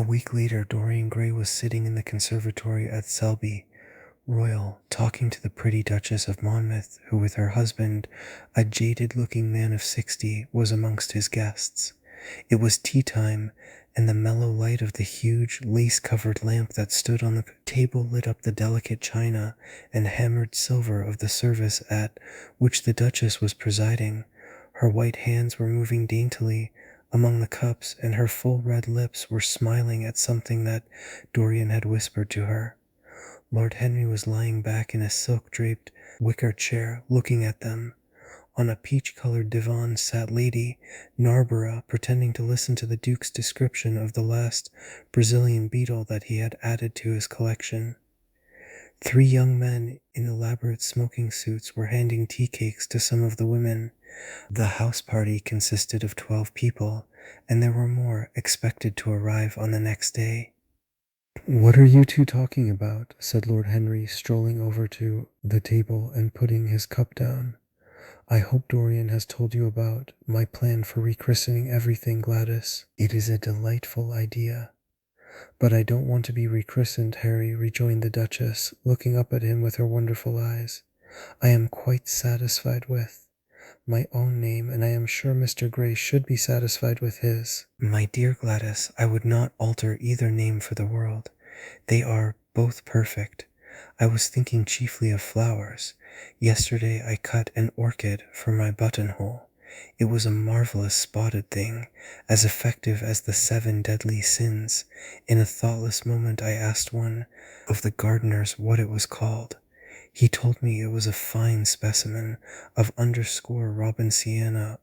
A week later, Dorian Gray was sitting in the conservatory at Selby Royal, talking to the pretty Duchess of Monmouth, who with her husband, a jaded-looking man of 60, was amongst his guests. It was tea time, and the mellow light of the huge, lace-covered lamp that stood on the table lit up the delicate china and hammered silver of the service at which the Duchess was presiding. Her white hands were moving daintily among the cups, and her full red lips were smiling at something that Dorian had whispered to her. Lord Henry was lying back in a silk-draped wicker chair, looking at them. On a peach-colored divan sat Lady Narborough, pretending to listen to the Duke's description of the last Brazilian beetle that he had added to his collection. 3 young men in elaborate smoking suits were handing tea cakes to some of the women. The house party consisted of 12 people, and there were more expected to arrive on the next day. "What are you two talking about?" said Lord Henry, strolling over to the table and putting his cup down. "I hope Dorian has told you about my plan for rechristening everything, Gladys. It is a delightful idea." "But I don't want to be rechristened, Harry," rejoined the Duchess, looking up at him with her wonderful eyes. "I am quite satisfied with my own name, and I am sure Mr. Gray should be satisfied with his." "My dear Gladys, I would not alter either name for the world. They are both perfect. I was thinking chiefly of flowers. Yesterday I cut an orchid for my buttonhole. It was a marvelous spotted thing, as effective as the 7 deadly sins. In a thoughtless moment I asked one of the gardeners what it was called. He told me it was a fine specimen of _Robinsiana_,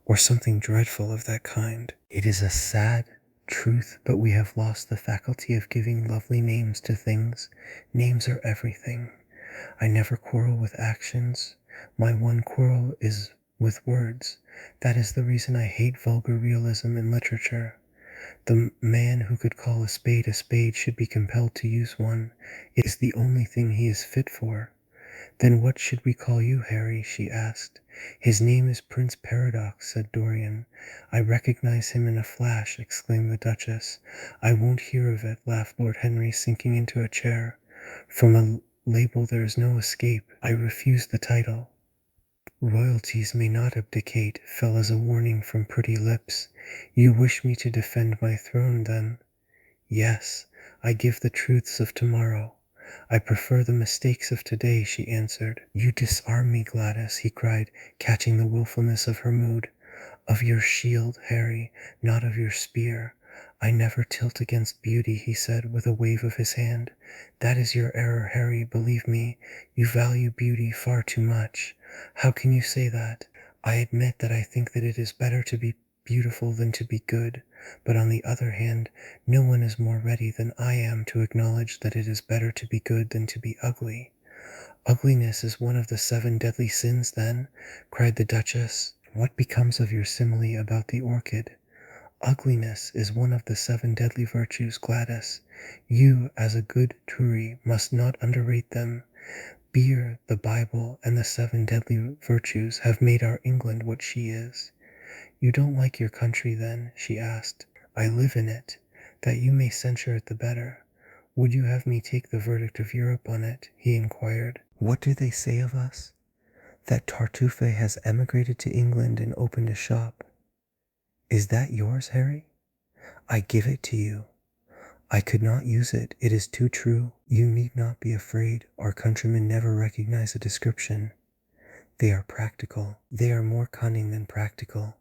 or something dreadful of that kind. It is a sad truth, but we have lost the faculty of giving lovely names to things. Names are everything. I never quarrel with actions. My one quarrel is with words. That is the reason I hate vulgar realism in literature. The man who could call a spade should be compelled to use one. It is the only thing he is fit for. "Then what should we call you, Harry?" she asked. "His name is Prince Paradox," said Dorian. "I recognize him in a flash," exclaimed the Duchess. "I won't hear of it," laughed Lord Henry, sinking into a chair. "From a label there is no escape. I refuse the title." "Royalties may not abdicate," fell as a warning from pretty lips. "You wish me to defend my throne, then?" "Yes, I give the truths of tomorrow. I prefer the mistakes of today," she answered. "You disarm me, Gladys," he cried, catching the wilfulness of her mood. "Of your shield, Harry, not of your spear. I never tilt against beauty," he said with a wave of his hand. "That is your error, Harry, believe me. You value beauty far too much." "How can you say that?" "I admit that I think that it is better to be beautiful than to be good, but on the other hand, no one is more ready than I am to acknowledge that it is better to be good than to be ugly." "Ugliness is one of the 7 deadly sins, then?" cried the Duchess. "What becomes of your simile about the orchid?" "Ugliness is one of the 7 deadly virtues, Gladys. You, as a good Tory, must not underrate them. Beer, the Bible, and the 7 deadly virtues have made our England what she is." "You don't like your country, then?" she asked. "I live in it. That you may censure it the better." "Would you have me take the verdict of Europe on it?" he inquired. "What do they say of us?" "That Tartuffe has emigrated to England and opened a shop." "Is that yours, Harry?" "I give it to you." "I could not use it. It is too true." "You need not be afraid. Our countrymen never recognize a description. They are practical. They are more cunning than practical.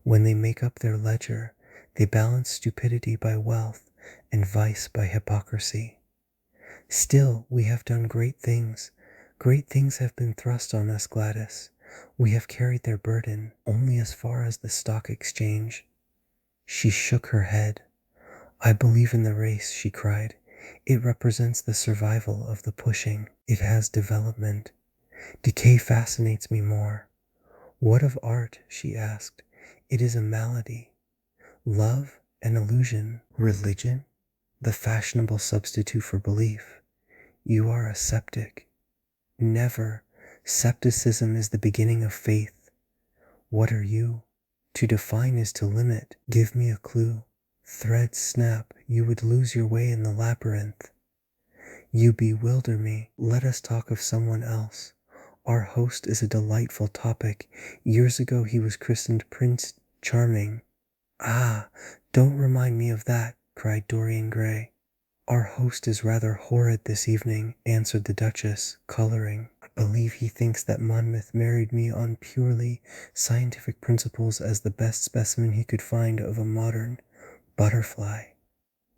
When they make up their ledger, they balance stupidity by wealth and vice by hypocrisy. Still, we have done great things. Great things have been thrust on us, Gladys. We have carried their burden only as far as the Stock Exchange." She shook her head. "I believe in the race," she cried. "It represents the survival of the pushing. It has development. Decay fascinates me more." "What of art?" she asked. "It is a malady. Love, an illusion. Religion, the fashionable substitute for belief. You are a sceptic." "Never. Scepticism is the beginning of faith." "What are you?" "To define is to limit. Give me a clue." Threads snap, you would lose your way in the labyrinth. You bewilder me. Let us talk of someone else. Our host is a delightful topic. Years ago he was christened Prince Charming. Ah, don't remind me of that, cried Dorian Gray. Our host is rather horrid this evening, answered the Duchess, coloring. I believe he thinks that Monmouth married me on purely scientific principles as the best specimen he could find of a modern butterfly.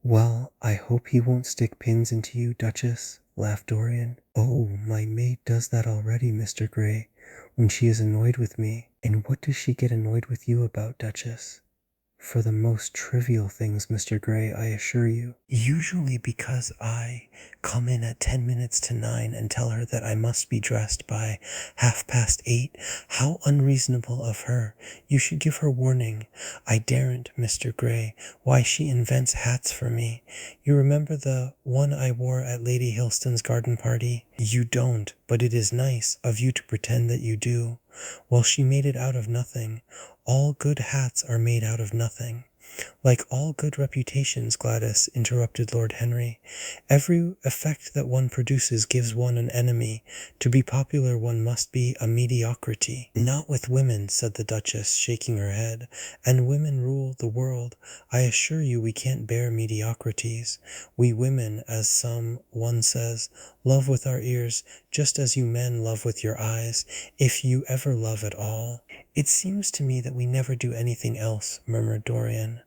Well, I hope he won't stick pins into you, Duchess, laughed Dorian. Oh, my maid does that already, Mr. Gray, when she is annoyed with me. And what does she get annoyed with you about, Duchess? For the most trivial things, Mr. Gray, I assure you. Usually because I come in at 10 minutes to 9 and tell her that I must be dressed by 8:30. How unreasonable of her. You should give her warning. I daren't, Mr. Gray. Why, she invents hats for me. You remember the one I wore at Lady Hilston's garden party? You don't, but it is nice of you to pretend that you do. Well, she made it out of nothing. All good hats are made out of nothing. Like all good reputations, Gladys, interrupted Lord Henry. Every effect that one produces gives one an enemy. To be popular one must be a mediocrity. Not with women, said the Duchess, shaking her head. And women rule the world. I assure you we can't bear mediocrities. We women, as one says, love with our ears, just as you men love with your eyes, if you ever love at all. It seems to me that we never do anything else, murmured Dorian.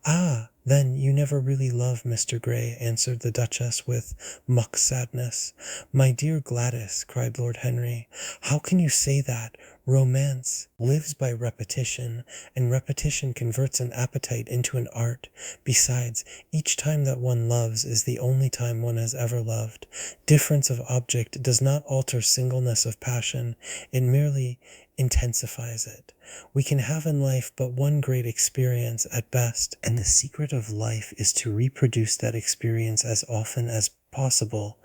Ah, then you never really love Mr. Gray, answered the Duchess with mock sadness. My dear Gladys, cried Lord Henry, how can you say that? Romance lives by repetition, and repetition converts an appetite into an art. Besides, each time that one loves is the only time one has ever loved. Difference of object does not alter singleness of passion, it merely intensifies it. We can have in life but one great experience at best, and the secret of life is to reproduce that experience as often as possible,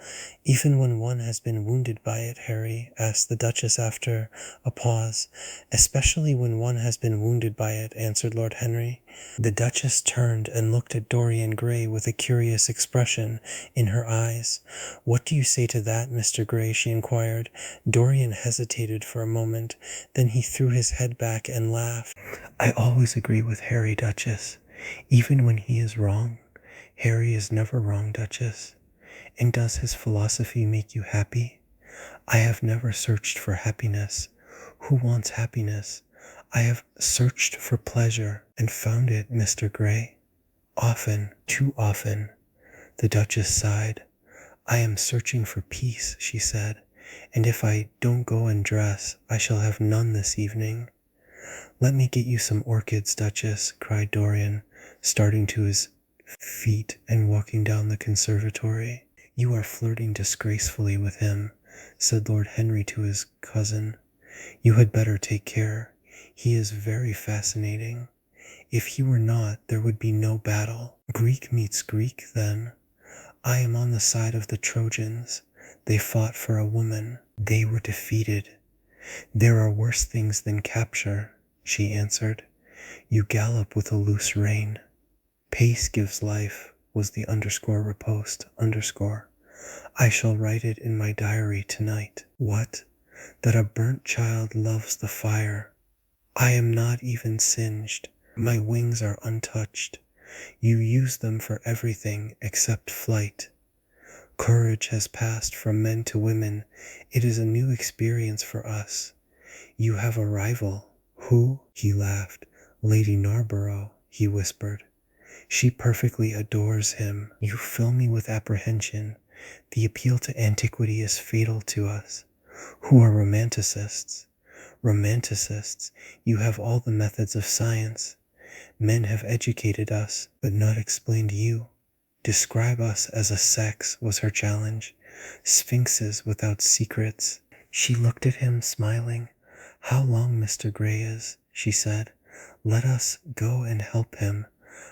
even when one has been wounded by it, Harry, asked the Duchess after a pause. Especially when one has been wounded by it, answered Lord Henry. The Duchess turned and looked at Dorian Gray with a curious expression in her eyes. What do you say to that, Mr. Gray? She inquired. Dorian hesitated for a moment, then he threw his head back and laughed. I always agree with Harry, Duchess, even when he is wrong. Harry is never wrong, Duchess. And does his philosophy make you happy? I have never searched for happiness. Who wants happiness? I have searched for pleasure and found it, Mr. Gray. Often, too often. The Duchess sighed. I am searching for peace, she said, and if I don't go and dress, I shall have none this evening. Let me get you some orchids, Duchess, cried Dorian, starting to his feet and walking down the conservatory. You are flirting disgracefully with him, said Lord Henry to his cousin. You had better take care. He is very fascinating. If he were not, there would be no battle. Greek meets Greek, then. I am on the side of the Trojans. They fought for a woman. They were defeated. There are worse things than capture, she answered. You gallop with a loose rein. Pace gives life, was the _riposte. I shall write it in my diary tonight. What? That a burnt child loves the fire. I am not even singed. My wings are untouched. You use them for everything except flight. Courage has passed from men to women. It is a new experience for us. You have a rival. Who? He laughed. Lady Narborough, he whispered. She perfectly adores him. You fill me with apprehension. The appeal to antiquity is fatal to us, who are romanticists. Romanticists, you have all the methods of science. Men have educated us, but not explained you. Describe us as a sex, was her challenge. Sphinxes without secrets. She looked at him, smiling. How long Mr. Gray is, she said. Let us go and help him.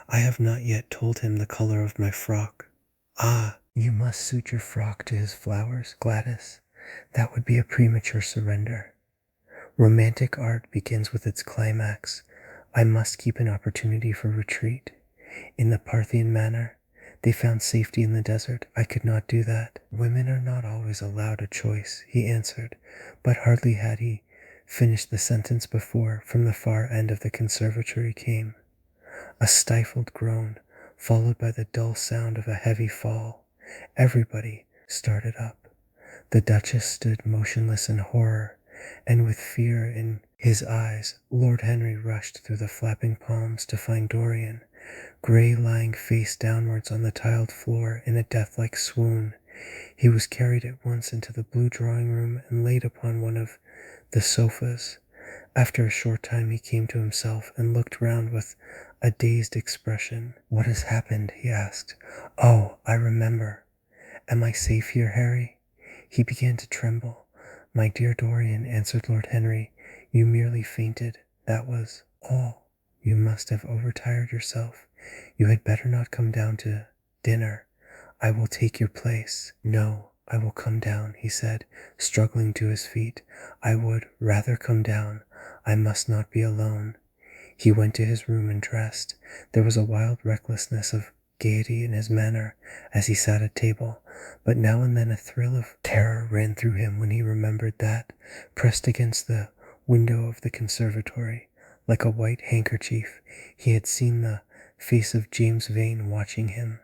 I have not yet told him the color of my frock. Ah, you must suit your frock to his flowers, Gladys. That would be a premature surrender. Romantic art begins with its climax. I must keep an opportunity for retreat. In the Parthian manner, they found safety in the desert. I could not do that. Women are not always allowed a choice, he answered, but hardly had he finished the sentence before, from the far end of the conservatory came a stifled groan, followed by the dull sound of a heavy fall. Everybody started up. The Duchess stood motionless in horror, and with fear in his eyes. Lord Henry rushed through the flapping palms to find Dorian Gray lying face downwards on the tiled floor in a death-like swoon. He was carried at once into the blue drawing-room and laid upon one of the sofas. After a short time he came to himself and looked round with a dazed expression. "What has happened?" he asked. "Oh, I remember. Am I safe here, Harry?" He began to tremble. "My dear Dorian," answered Lord Henry, "you merely fainted. That was all. You must have overtired yourself. You had better not come down to dinner. I will take your place." "No, I will come down," he said, struggling to his feet. "I would rather come down. I must not be alone." He went to his room and dressed. There was a wild recklessness of gaiety in his manner as he sat at table, but now and then a thrill of terror ran through him when he remembered that, pressed against the window of the conservatory, like a white handkerchief, he had seen the face of James Vane watching him.